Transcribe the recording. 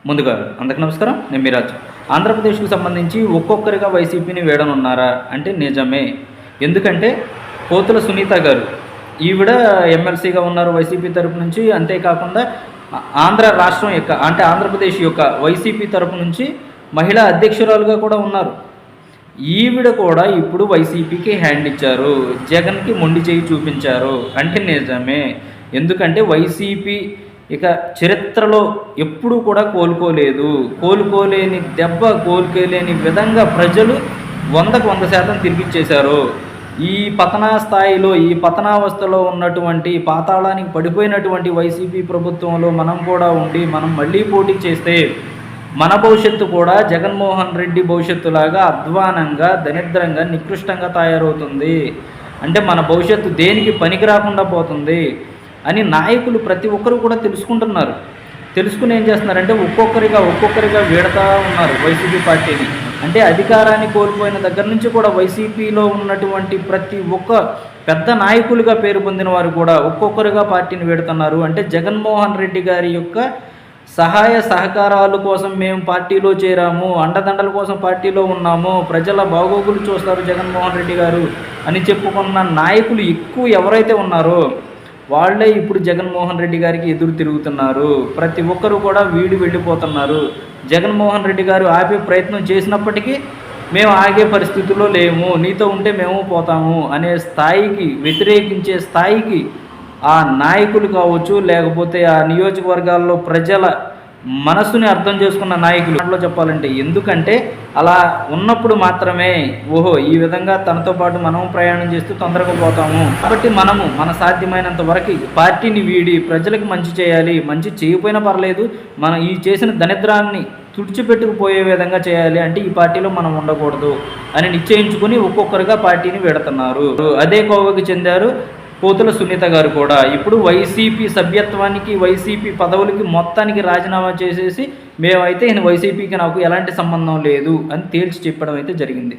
ముందుగా అందరికి నమస్కారం. నేను మీరాజ్. ఆంధ్రప్రదేశ్కు సంబంధించి ఒక్కొక్కరిగా వైసీపీని వేడనున్నారా అంటే నిజమే. ఎందుకంటే పోతుల సునీత గారు ఈవిడ ఎమ్మెల్సీగా ఉన్నారు వైసీపీ తరపు నుంచి. అంతేకాకుండా ఆంధ్ర రాష్ట్రం యొక్క అంటే ఆంధ్రప్రదేశ్ యొక్క వైసీపీ తరపు నుంచి మహిళా అధ్యక్షురాలుగా కూడా ఉన్నారు. ఈవిడ కూడా ఇప్పుడు వైసీపీకి హ్యాండ్ ఇచ్చారు, జగన్కి మొండి చేయి చూపించారు అంటే నిజమే. ఎందుకంటే వైసీపీ ఇక చరిత్రలో ఎప్పుడూ కూడా కోలుకోలేని దెబ్బ, కోలుకోలేని విధంగా ప్రజలు 100% తిరిగిచ్చేశారు. ఈ పతనా స్థాయిలో, ఈ పతనావస్థలో ఉన్నటువంటి పాతాళానికి పడిపోయినటువంటి వైసీపీ ప్రభుత్వంలో మనం కూడా ఉండి మనం మళ్ళీ పోటీ చేస్తే మన భవిష్యత్తు కూడా జగన్మోహన్ రెడ్డి భవిష్యత్తులాగా అధ్వానంగా, దరిద్రంగా, నికృష్టంగా తయారవుతుంది. అంటే మన భవిష్యత్తు దేనికి పనికి రాకుండా పోతుంది అని నాయకులు ప్రతి ఒక్కరు కూడా తెలుసుకుంటున్నారు. తెలుసుకుని ఏం చేస్తున్నారంటే ఒక్కొక్కరిగా వీడతా ఉన్నారు వైసీపీ పార్టీని. అంటే అధికారాన్ని కోల్పోయిన దగ్గర నుంచి కూడా వైసీపీలో ఉన్నటువంటి ప్రతి ఒక్క పెద్ద నాయకులుగా పేరు పొందిన వారు కూడా ఒక్కొక్కరుగా పార్టీని వీడుతున్నారు. అంటే జగన్మోహన్ రెడ్డి గారి యొక్క సహాయ సహకారాల కోసం మేము పార్టీలో చేరాము, అండదండల కోసం పార్టీలో ఉన్నాము, ప్రజల బాగోగులు చూస్తారు జగన్మోహన్ రెడ్డి గారు అని చెప్పుకున్న నాయకులు ఎక్కువ ఎవరైతే ఉన్నారో వాళ్ళే ఇప్పుడు జగన్మోహన్ రెడ్డి గారికి ఎదురు తిరుగుతున్నారు. ప్రతి ఒక్కరు కూడా వెళ్ళిపోతున్నారు. జగన్మోహన్ రెడ్డి గారు ఆపే ప్రయత్నం చేసినప్పటికీ మేము ఆగే పరిస్థితుల్లో లేము, నీతో ఉంటే మేము పోతాము అనే స్థాయికి, వ్యతిరేకించే స్థాయికి ఆ నాయకులు కావచ్చు, లేకపోతే ఆ నియోజకవర్గాల్లో ప్రజల మనసుని అర్థం చేసుకున్న నాయకులు దాంట్లో చెప్పాలంటే. ఎందుకంటే అలా ఉన్నప్పుడు మాత్రమే ఈ విధంగా తనతో పాటు మనం ప్రయాణం చేస్తూ తొందరగా పోతాము. కాబట్టి మనము మన సాధ్యమైనంత వరకు పార్టీని వీడి ప్రజలకు మంచి చేయాలి. మంచి చేయకపోయినా పర్లేదు, మనం ఈ చేసిన దరిద్రాన్ని తుడిచిపెట్టుకుపోయే విధంగా చేయాలి. అంటే ఈ పార్టీలో మనం ఉండకూడదు అని నిశ్చయించుకుని ఒక్కొక్కరుగా పార్టీని వీడుతున్నారు. అదే కోవకి చెందారు పోతుల సునీత గారు కూడా. ఇప్పుడు వైసీపీ సభ్యత్వానికి, వైసీపీ పదవులకి మొత్తానికి రాజీనామా చేసేసి మేమైతే వైసీపీకి నాకు ఎలాంటి సంబంధం లేదు అని తేల్చి చెప్పడం అయితే జరిగింది.